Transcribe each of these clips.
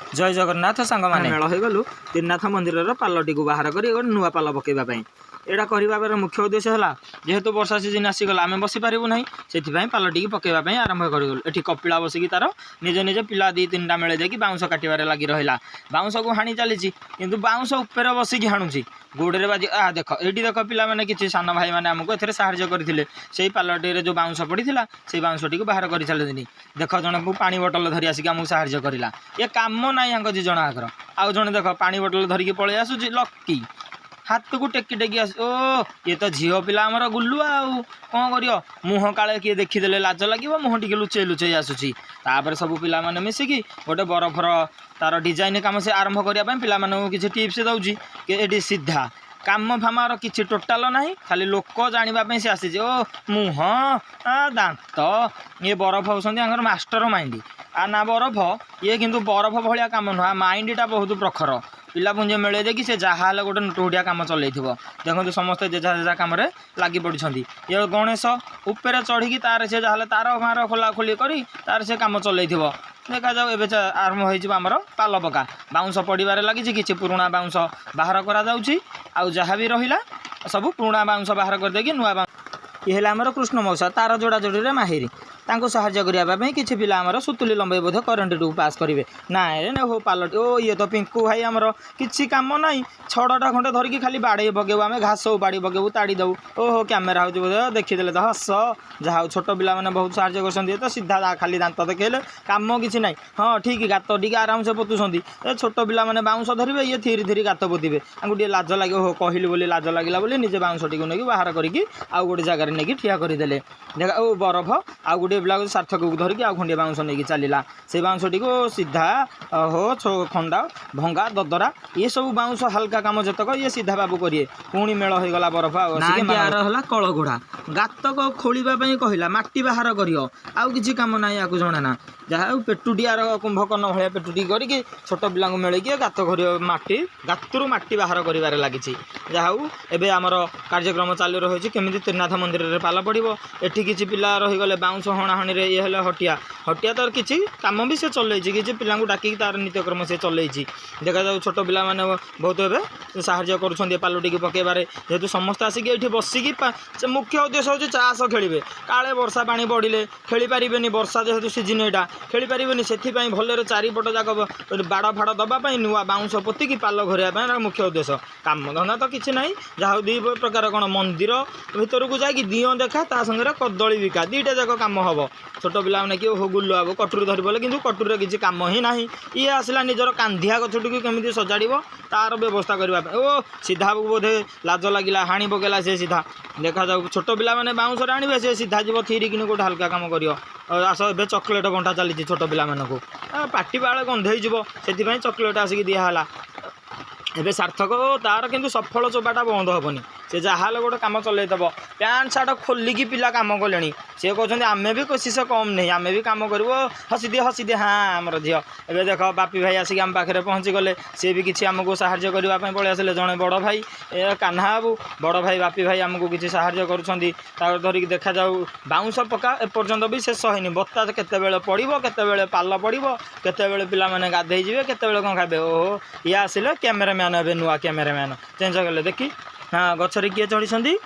जय जगन्नाथ सांग मैंने मेल हो गलु त्रिनाथ मंदिर पालटी को बाहर कर नुआ पाल पकईवाई एटा कर मुख्य उद्देश्य है जेहेतु वर्षा सीजन आसीगला आम बसी पारू ना से पालटी पकईवाई आरंभ करगलु ये कपिला बसिकी तार निज निज पिला दी तीन टा मेले जाकि बाउंस काटवे लगी रहा बाउंस को हाणी चली किंतु बाउंस उपर बसिकी हाणुची गोड़े बाजी देख ये देख पाने किसी सान भाई मैंने आमको ए साहाଯ୍य करते से पालटी जो बाउंस पड़ा से बाउंस टी बाहर कर सारे देख जन को पानी बोतल धरी आसिक आमको साहाଯ୍य करला ये कम ना यहाँ जी जन आगर आउ जन देख पानी बोतल धरिकी पलि आसूँ लकी हाथ को टेकी टेकी आस ओ ये तो झील पिला आमर गुलु आउ कौन कर मुह काले किए देखीदे लाज लगे मुह टे लुचे लुचे आसूसी सब पिला माने मिसिकी गोटे बरफर तार डिजाइन कम से आरंभ करने पिला किसी टिप्स दौर कि सीधा काम फामार किसी टोटाल ना खाली लोक जानापी से आसी ओ मुह दांत ये बरफ होती मास्टर माइंड ना बरफ ये किंतु बरफ भाया कम नुह माइंडटा बहुत प्रखर पिला पुंज मिले देखिए से जहाँ गोटे नोटुटिया कम चल देखो समस्ते जेजा जेजा कम लगी पड़ी ये गणेश उपरे चढ़ी तार से जहाँ तार मार खोला खोली करी तार से कम चल देखा जाऊ एवं आरंभ होमर पाल पका बाउंस पड़े लगी किसी पुराणा बाउंस बाहर करा जहाँ भी रहा सब पुराणा बाउंस बाहर करदे नुआ बाउंस ये आमर कृष्ण मौसा तार जोड़ा जोड़ी माहिरी तांको साहाଯ୍य करने किसी पिला आमर सुतुली लंबे बोध करेन्ट टू पास करेंगे ना हो पालट ओ ये तो पिंकू भाई आमर किसी कम ना छड़ा खंडे धरिकी खाली बाड़े पकेबू आम घास बाड़ी पकेबू ताड़ी दऊ ओहो कैमेरा हो देखीदे तो हस जहाँ छोट पिला मैंने बहुत साहाଯ୍य कर तो सीधा खाली दांत देखले कम किसी ना हाँ ठीक गात टी आराम से पोतुंट छोट पिला मैंने बाउंस धरवे ये थीरी थीरी गात पोते टे लाज लगे हो कहली बोली लाज लगे बोली निजे बाउंस टी नहीं बाहर करके आउ गोटे जगार नहीं ठिया करदे देख ओ बरफ आउ गोटे पिला सार्थक को धरिकी आउ खंडिया बाउंस नहीं चलला से बाउंस टी सीधा हो खंडा भंगा ददरा ये सब बाउंस हल्का काम जतक ये सीधा बाबू करिए पुणी मेल हो गला बरफ है कलघोड़ा गात खोलवाई कहला मट्टी बाहर कर आउ किसी कम ना या जना जहाँ पेटुटियार कुंभकर्ण भाया पेटुटी करके छोट पिला मिले गात घर मट्टी गातरू मट्टी बाहर कर लगी जहाँ एवं आमर कार्यक्रम चालू रही केमी त्रिनाथ मंदिर में पाल पड़ो एटी किसी पिला रहीगले बाउंस हणाहणी ये है हटिया हटिया तार किसी कम भी से चल किसी पिला डाक तार नित्यक्रम से चल देखा जाऊ छोट पिला मैंने बहुत एवं साहाଯ୍य कर पालटी पकेबारे जेहेतु समस्त आसिक ये बसिकी मुख्य उद्देश्य हूँ चाष खेलेंगे काले वर्षा पानी बढ़ले खेली पारे वर्षा जेहेतु सीजन यहाँ खेली पारे से भलरे चारिपट जाक बाड़ फाड़ दवाई नुआ बाउंस पोतिकी पाल घरवा मुख्य उद्देश्य काम धंदा तो किसी ना जहाँ दी प्रकार कौन मंदिर भीतर को जाकि दिओ देखा ता संगे कदली बिका दीटा जाक कम हम छोट पिला मैंने किए हो गुल्लु आब कटुरी धरी बोले कि कटुरी किसी कम ही ना ये आसला निजर कांधिया गछटी को केमी सजाड़ तार व्यवस्था करने ओ सीधा बोधे लाज लगे हाणी पकेला से सीधा देखा जाऊ छोट पिला मैंने बाउंस आने से सीधा जीव थीरी कि गोटे हल्का कम कर आस ए चॉकलेट घंटा चली छोट पिला मानक पाटी बाड़े गंधे से चॉकलेट आसिक दिहला एवं सार्थक तार किंतु सफल चोबाटा बंद हेनी से जहाँ गोटे कम चलैदब पैंट सार्ट खोलिकी पिला कम कले सी कहते आम भी कोशिश कम नहीं आम भी कम कर हसी दे हाँ आमर झील एवं देख बापी भाई आसिक आम पाखे पहुँची गले सी भी किसी आमको साहाଯ୍य करने पलि आसे जड़े बड़ भाई कान्हा बाबू बड़ भाई बापी भाई आमको किसी साहाଯ୍य कर धरिकी देखा जाऊ बाउंस पका एपर्यंत भी शेष है बत्ता केत पड़ो केत पाल पड़ो केत पिला मैंने गाधे जी केत कौन खाए ओहो ये आसिले कैमेरामैन ए नुआ कैमेरामैन चेंज कले देखी हाँ गचरे किए चढ़ी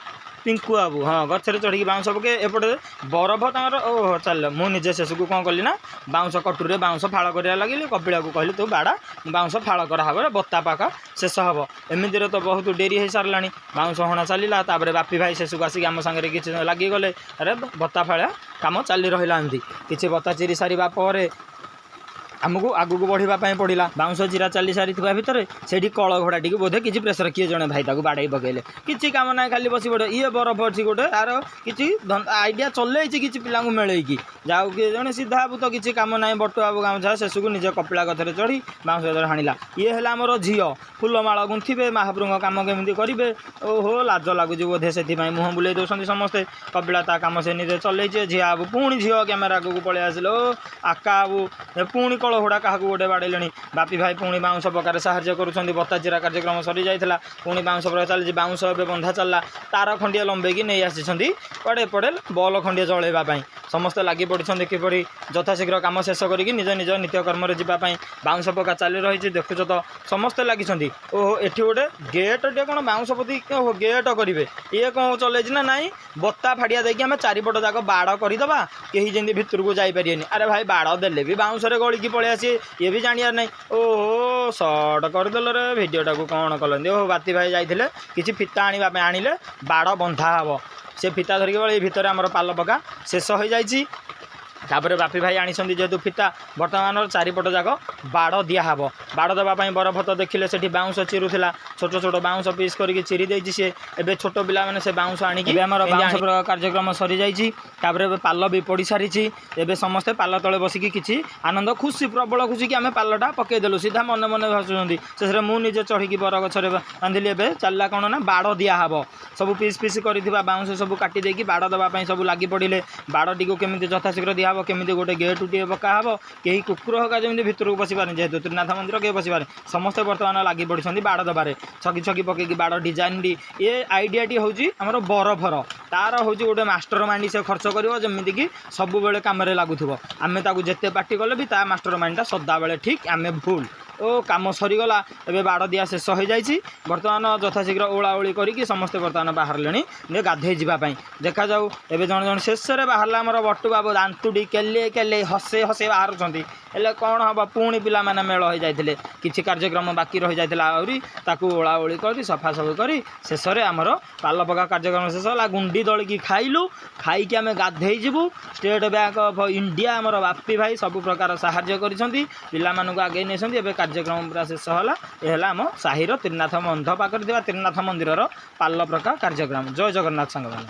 पिंकू बाबू हाँ गचरे चढ़ी बाउंस पके एपटे बरफ तर ओह चल मुझे शेष को कौन कली ना बाउंस कटुरी बाउंस फाड़ कर लगे कपिला को कहली तू बाड़ा बाउंस फाड़ कराव बत्ता पाका शेष हम एमती तो बहुत डेरी हो सारा बाउंस हणा चलला बापी भाई शेष को आसिक आम सागर किसी लगिगले अरे बत्ता फाड़ा कम चली रहा एमती किसी बत्ता चिरी सारा पर आमको आगू बढ़ापी पड़ा बाउंस चिरा चली सारी भितर से कल घोड़ा टी बोधे किसी प्रेसर किए जड़े भाई बाड़े पकड़े किसी कम ना खाली बस पड़े ये बरफ अच्छी गोटे तार किसी आइडिया चल किसी पिला मिले जाऊ किए जड़े सीधा तो किसी कम ना बटु बाबू गाँव शेष को निज कपिला गथरे चढ़ी बाउंस हाणिला ये है आमर झील फुलमाल गुंथे महाप्रभु काम केमी करेंगे ओहो लाज लगुच बोधे से मुह बुले दौरान समस्ते कपिला ता कम से निजे चल झील बाबू पुणी झील कैमेरा को पलि आसिल आका बाबू पुणी ହୁଡ଼ା କାହାକୁ ଗୋଟେ ବାଡ଼େଇଲେଣି। ବାପି ଭାଇ ପୁଣି ବାଉଁଶ ପକାରେ ସାହାଯ୍ୟ କରୁଛନ୍ତି। ବତା ଚିରା କାର୍ଯ୍ୟକ୍ରମ ସରି ଯାଇଥିଲା, ପୁଣି ବାଉଁଶ ପକା ଚାଲିଛି। ବାଉଁଶ ଏବେ ବନ୍ଧା ଚାଲିଲା, ତାର ଖଣ୍ଡିଏ ଲମ୍ବେଇକି ନେଇ ଆସିଛନ୍ତି କୁଆଡ଼େ ଏପଟେ ବଲ୍ ଖଣ୍ଡିଏ ଜଳେଇବା ପାଇଁ। ସମସ୍ତେ ଲାଗି ପଡ଼ିଛନ୍ତି କିପରି ଯଥାଶୀଘ୍ର କାମ ଶେଷ କରିକି ନିଜ ନିଜ ନିତ୍ୟକର୍ମରେ ଯିବା ପାଇଁ। ବାଉଁଶ ପକା ଚାଲି ରହିଛି, ଦେଖୁଛ ତ ସମସ୍ତେ ଲାଗିଛନ୍ତି। ଓହୋ, ଏଠି ଗୋଟେ ଗେଟ୍ଟେ କ'ଣ ବାଉଁଶ ପୋତି ଗେଟ୍ କରିବେ, ଇଏ କ'ଣ ଚଲେଇଛି ନା ନାଇଁ ବତା ଫାଡ଼ିଆ ଦେଇକି ଆମେ ଚାରିପଟ ଯାକ ବାଡ଼ କରିଦେବା, କେହି ଯେମିତି ଭିତରକୁ ଯାଇପାରିବେନି। ଆରେ ଭାଇ ବାଡ଼ ଦେଲେ ବି ବାଉଁଶରେ ଗଳିକି ପଳେଇ ଆସିବେ, ଇଏ ବି ଜାଣିବାର ନାହିଁ। ଓହୋ, ସର୍ଟ କରିଦେଲ ରେ ଭିଡ଼ିଓଟାକୁ କ'ଣ କଲନ୍ତି। ଓହୋ, ବାତି ଭାଇ ଯାଇଥିଲେ କିଛି ଫିତା ଆଣିବା ପାଇଁ, ଆଣିଲେ ବାଡ଼ ବନ୍ଧା ହେବ। ସେ ଫିତା ଧରିକି ଏଇ ଭିତରେ ଆମର ପାଲ ପକା ଶେଷ ହୋଇଯାଇଛି। ତାପରେ ବାପି ଭାଇ ଆଣିଛନ୍ତି ଯେହେତୁ ଫିତା, ବର୍ତ୍ତମାନର ଚାରିପଟ ଯାକ ବାଡ଼ ଦିଆହେବ। ବାଡ଼ ଦେବା ପାଇଁ ବରଫ ତ ଦେଖିଲେ ସେଠି ବାଉଁଶ ଚିରୁଥିଲା, ଛୋଟ ଛୋଟ ବାଉଁଶ ପିସ୍ କରିକି ଚିରି ଦେଇଛି ସିଏ। ଏବେ ଛୋଟ ପିଲାମାନେ ସେ ବାଉଁଶ ଆଣିକି ଏବେ ଆମର ବାଉଁଶ କାର୍ଯ୍ୟକ୍ରମ ସରିଯାଇଛି। ତାପରେ ଏବେ ପାଲ ବି ପଡ଼ି ସାରିଛି। ଏବେ ସମସ୍ତେ ପାଲ ତଳେ ବସିକି କିଛି ଆନନ୍ଦ, ଖୁସି, ପ୍ରବଳ ଖୁସି କି ଆମେ ପାଲଟା ପକେଇଦେଲୁ। ସିଧା ମନେ ମନେ ଭାସୁଛନ୍ତି। ଶେଷରେ ମୁଁ ନିଜେ ଚଢ଼ିକି ବରଗଛରେ ବାନ୍ଧିଲି। ଏବେ ଚାଲିଲା କ'ଣ ନା ବାଡ଼ ଦିଆହେବ। ସବୁ ପିସ୍ ପିସ୍ କରିଥିବା ବାଉଁଶ ସବୁ କାଟି ଦେଇକି ବାଡ଼ ଦେବା ପାଇଁ ସବୁ ଲାଗି ପଡ଼ିଲେ। ବାଡ଼ଟିକୁ କେମିତି ଯଥାଶୀଘ୍ର ଦିଆହେବ, କେମିତି ଗୋଟେ ଗେଟ୍ଟିଏ ପକା ହେବ, କେହି କୁକୁର ହକା ଯେମିତି ଭିତରକୁ ପଶିପାରେନି, ଯେହେତୁ ତ୍ରିନାଥ ମନ୍ଦିର କେହି ପଶିପାରେ। ସମସ୍ତେ ବର୍ତ୍ତମାନ ଲାଗି ପଡ଼ିଛନ୍ତି ବାଡ଼ ଦେବାରେ, ଛକି ଛକି ପକେଇକି ବାଡ଼ ଡିଜାଇନଟି। ଏ ଆଇଡ଼ିଆଟି ହେଉଛି ଆମର ବରଫର, ତାର ହେଉଛି ଗୋଟେ ମାଷ୍ଟର ମାଇଣ୍ଡ ସେ ଖର୍ଚ୍ଚ କରିବ, ଯେମିତିକି ସବୁବେଳେ କାମରେ ଲାଗୁଥିବ। ଆମେ ତାକୁ ଯେତେ ପାଟି କଲେ ବି ତା ମାଷ୍ଟର ମାଇଣ୍ଡଟା ସଦାବେଳେ ଠିକ୍, ଆମେ ଭୁଲ। ଓ କାମ ସରିଗଲା, ଏବେ ବାଡ଼ ଦିଆ ଶେଷ ହୋଇଯାଇଛି। ବର୍ତ୍ତମାନ ଯଥାଶୀଘ୍ର ଓଳାଓଳି କରିକି ସମସ୍ତେ ବର୍ତ୍ତମାନ ବାହାରିଲେଣି ଗାଧେଇ ଯିବା ପାଇଁ। ଦେଖାଯାଉ ଏବେ ଜଣେ ଜଣେ ଶେଷରେ ବାହାରିଲା ଆମର ବଟୁ ବାବୁ, ଦାନ୍ତୁଡ଼ି କେଲେ କେଲେ ହସେ ହସେ ବାହାରୁଛନ୍ତି। ହେଲେ କ'ଣ ହେବ, ପୁଣି ପିଲାମାନେ ମେଳ ହୋଇଯାଇଥିଲେ, କିଛି କାର୍ଯ୍ୟକ୍ରମ ବାକି ରହିଯାଇଥିଲା ଆହୁରି, ତାକୁ ଓଳାଓଳି କରି ସଫାସଫି କରି ଶେଷରେ ଆମର ପାଲ ପକା କାର୍ଯ୍ୟକ୍ରମ ଶେଷ ହେଲା। ଗୁଣ୍ଡି ଦଳିକି ଖାଇଲୁ, ଖାଇକି ଆମେ ଗାଧେଇ ଯିବୁ। ଷ୍ଟେଟ୍ ବ୍ୟାଙ୍କ ଅଫ୍ ଇଣ୍ଡିଆ ଆମର ବାପି ଭାଇ ସବୁ ପ୍ରକାର ସାହାଯ୍ୟ କରିଛନ୍ତି, ପିଲାମାନଙ୍କୁ ଆଗେଇ ନେଇଛନ୍ତି। ଏବେ କାର୍ଯ୍ୟକ୍ରମ ପୁରା ଶେଷ ହେଲା। ଏ ହେଲା ଆମ ସାହିର ତ୍ରିନାଥ ବନ୍ଧ ପାଖରେ ଥିବା ତ୍ରିନାଥ ମନ୍ଦିରର ପାଲ ପକା କାର୍ଯ୍ୟକ୍ରମ। ଜୟ ଜଗନ୍ନାଥ ସାଙ୍ଗମାନେ।